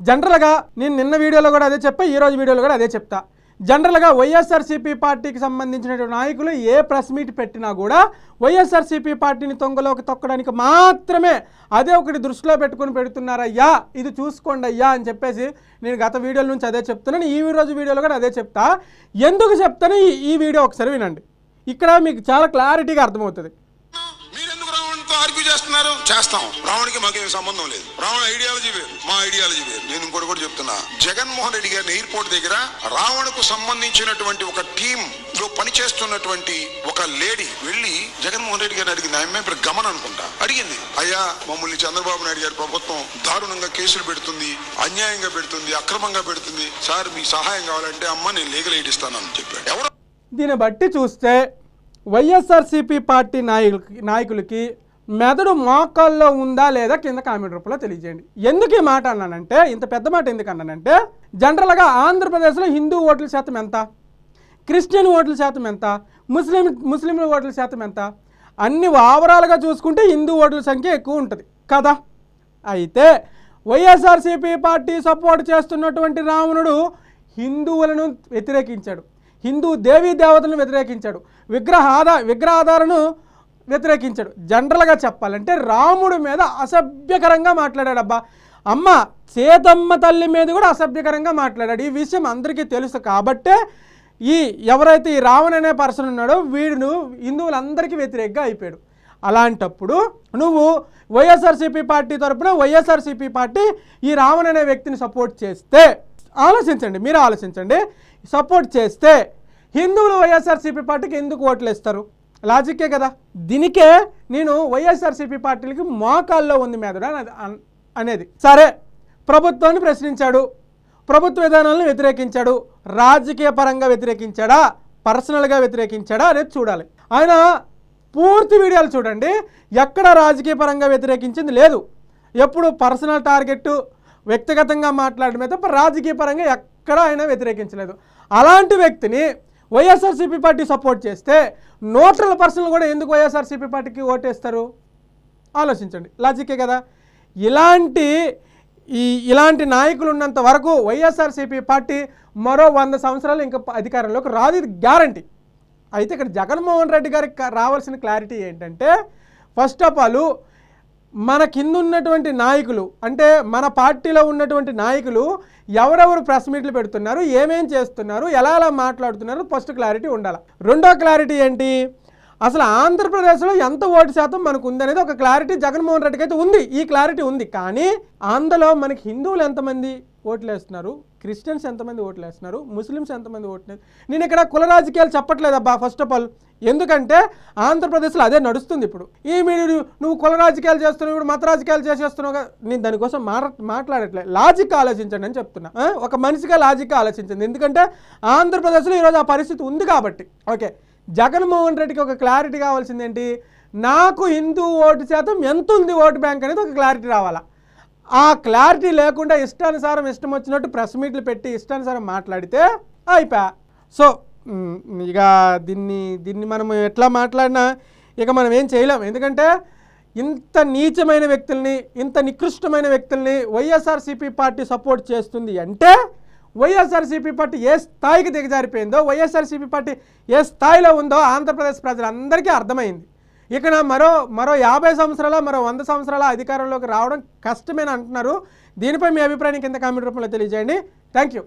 జనరల్గా నేను నిన్న వీడియోలో కూడా అదే చెప్పా, ఈరోజు వీడియోలో కూడా అదే చెప్తా. జనరల్గా వైఎస్ఆర్సీపీ పార్టీకి సంబంధించినటువంటి నాయకులు ఏ ప్రెస్ మీట్ పెట్టినా కూడా వైఎస్ఆర్సీపీ పార్టీని తొంగలోకి తొక్కడానికి మాత్రమే అదే ఒకటి దృష్టిలో పెట్టుకుని పెడుతున్నారయ్యా, ఇది చూసుకోండి అయ్యా అని చెప్పేసి నేను గత వీడియోల నుంచి అదే చెప్తున్నాను. ఈ రోజు వీడియోలో కూడా అదే చెప్తా. ఎందుకు చెప్తాను ఈ వీడియో ఒకసారి వినండి. ఇక్కడ మీకు చాలా క్లారిటీగా అర్థమవుతుంది. చేస్తాం, రావణ్కి మాకేం సంబంధం లేదు. రావణ ఐడియాలజీ వేరు, మా ఐడియాలజీ వేరు. నేను ఇంకోటి కూడా చెప్తున్నా, జగన్మోహన్ రెడ్డి గారిని ఎయిర్పోర్ట్ దగ్గర రావణకు సంబంధించినటువంటి ఒక టీం లో పనిచేస్తున్నటువంటి ఒక లేడీ వెళ్ళి జగన్మోహన్ రెడ్డి గారిని అడిగింది. ఆమె ఇప్పుడు గమనం అనుకుంటా అడిగింది, అయ్యా మమ్మల్ని చంద్రబాబు నాయుడు గారి ప్రభుత్వం దారుణంగా కేసులు పెడుతుంది, అన్యాయంగా పెడుతుంది, అక్రమంగా పెడుతుంది, సార్ మీ సహాయం కావాలంటే అమ్మ నేను లీగల్ ఎయిడ్ ఇస్తానని చెప్పాడు. ఎవరు దీన్ని బట్టి చూస్తే వైఎస్ఆర్సీపీ పార్టీ నాయకులకి మెదడు మోకాల్లో ఉందా లేదా కింద కామెంట్ రూపంలో తెలియజేయండి. ఎందుకు ఈ మాట అన్నానంటే, ఇంత పెద్ద మాట ఎందుకు అన్నానంటే, జనరల్గా ఆంధ్రప్రదేశ్లో హిందూ ఓట్ల శాతం ఎంత, క్రిస్టియన్ ఓట్ల శాతం ఎంత, ముస్లింల ఓట్ల శాతం ఎంత, అన్ని ఓవరాల్గా చూసుకుంటే హిందూ ఓట్ల సంఖ్య ఎక్కువ ఉంటుంది కదా. అయితే వైఎస్ఆర్సీపీ పార్టీ సపోర్ట్ చేస్తున్నటువంటి రావణుడు హిందువులను వ్యతిరేకించాడు, హిందూ దేవీ దేవతలను వ్యతిరేకించాడు, విగ్రహాధారను వ్యతిరేకించాడు. జనరల్గా చెప్పాలంటే రాముడి మీద అసభ్యకరంగా మాట్లాడాడు. అబ్బా అమ్మ సీతమ్మ తల్లి మీద కూడా అసభ్యకరంగా మాట్లాడాడు. ఈ విషయం అందరికీ తెలుసు కాబట్టే ఎవరైతే ఈ రావణ్ అనే పర్సన్ ఉన్నాడో వీడును హిందువులందరికీ వ్యతిరేకంగా అయిపోయాడు. అలాంటప్పుడు నువ్వు వైఎస్ఆర్సీపీ పార్టీ తరఫున వైఎస్ఆర్సీపీ పార్టీ ఈ రావణ్ అనే వ్యక్తిని సపోర్ట్ చేస్తే, ఆలోచించండి, మీరు ఆలోచించండి, సపోర్ట్ చేస్తే హిందువులు వైఎస్ఆర్సీపీ పార్టీకి ఎందుకు ఓట్లు వేస్తారు? లాజిక్కే కదా. దీనికే నేను వైఎస్ఆర్సీపీ పార్టీలకి మోకాల్లో ఉంది మెదడు అనేది. సరే, ప్రభుత్వాన్ని ప్రశ్నించాడు, ప్రభుత్వ విధానాలను వ్యతిరేకించాడు, రాజకీయ పరంగా వ్యతిరేకించాడా, పర్సనల్గా వ్యతిరేకించాడా అనేది చూడాలి. ఆయన పూర్తి వీడియోలు చూడండి, ఎక్కడ రాజకీయ పరంగా వ్యతిరేకించింది లేదు. ఎప్పుడు పర్సనల్ టార్గెట్ వ్యక్తిగతంగా మాట్లాడడం మీద రాజకీయ పరంగా ఎక్కడ ఆయన వ్యతిరేకించలేదు. అలాంటి వ్యక్తిని వైఎస్ఆర్సీపీ పార్టీ సపోర్ట్ చేస్తే న్యూట్రల్ పర్సన్లు కూడా ఎందుకు వైఎస్ఆర్సీపీ పార్టీకి ఓటేస్తారు? ఆలోచించండి, లాజిక్కే కదా. ఇలాంటి నాయకులు ఉన్నంత వరకు వైఎస్ఆర్సీపీ పార్టీ మరో 100 సంవత్సరాలు ఇంకా అధికారంలోకి రాదు, ఇది గ్యారంటీ. అయితే ఇక్కడ జగన్మోహన్ రెడ్డి గారికి రావాల్సిన క్లారిటీ ఏంటంటే, ఫస్ట్ ఆఫ్ ఆల్ మన కింద ఉన్నటువంటి నాయకులు, అంటే మన పార్టీలో ఉన్నటువంటి నాయకులు ఎవరెవరు ప్రెస్ మీట్లు పెడుతున్నారు, ఏమేం చేస్తున్నారు, ఎలా మాట్లాడుతున్నారు, ఫస్ట్ క్లారిటీ ఉండాలి. రెండో క్లారిటీ ఏంటి, అసలు ఆంధ్రప్రదేశ్లో ఎంత ఓటు శాతం మనకు ఉందనేది ఒక క్లారిటీ జగన్మోహన్ రెడ్డికి అయితే ఉంది. ఈ క్లారిటీ ఉంది, కానీ అందులో మనకి హిందువులు ఎంతమంది ఓట్లు వేస్తున్నారు, క్రిస్టియన్స్ ఎంతమంది ఓట్లు వేస్తున్నారు, ముస్లిమ్స్ ఎంతమంది ఓట్లు వేస్తున్నారు. నేను ఇక్కడ కుల రాజకీయాలు చెప్పట్లేదబ్బా ఫస్ట్ ఆఫ్ ఆల్, ఎందుకంటే ఆంధ్రప్రదేశ్లో అదే నడుస్తుంది ఇప్పుడు. మీరు నువ్వు కుల రాజకీయాలు చేస్తున్నావు, ఇప్పుడు మత రాజకీయాలు చేసేస్తున్నావు, నేను దానికోసం మాట్లాడట్లేదు. లాజిక్ ఆలోచించండి అని చెప్తున్నా. ఒక మనిషిగా లాజిక్ ఆలోచించండి, ఎందుకంటే ఆంధ్రప్రదేశ్లో ఈరోజు ఆ పరిస్థితి ఉంది కాబట్టి. ఓకే, జగన్మోహన్ రెడ్డికి ఒక క్లారిటీ కావాల్సింది ఏంటి, నాకు హిందూ ఓటు శాతం ఎంత ఉంది ఓటు బ్యాంక్ అనేది ఒక క్లారిటీ రావాలా. ఆ క్లారిటీ లేకుండా ఇష్టానుసారం ఇష్టం వచ్చినట్టు ప్రెస్ మీట్లు పెట్టి ఇష్టానుసారం మాట్లాడితే అయిపోయా. సో ఇక దీన్ని మనం ఎట్లా మాట్లాడినా ఇక మనం ఏం చేయలేం. ఎందుకంటే ఇంత నీచమైన వ్యక్తుల్ని, ఇంత నికృష్టమైన వ్యక్తుల్ని వైఎస్ఆర్సీపీ పార్టీ సపోర్ట్ చేస్తుంది అంటే వైఎస్ఆర్సీపీ పార్టీ ఏ స్థాయికి దిగజారిపోయిందో, వైఎస్ఆర్సీపీ పార్టీ ఏ స్థాయిలో ఉందో ఆంధ్రప్రదేశ్ ప్రజలందరికీ అర్థమైంది. ఇక మరో 50 సంవత్సరాల మరో 100 సంవత్సరాల అధికారంలోకి రావడం కష్టమేని అంటున్నారు. దీనిపై మీ అభిప్రాయం కింద కామెంట్ రూపంలో తెలియజేయండి. Thank you.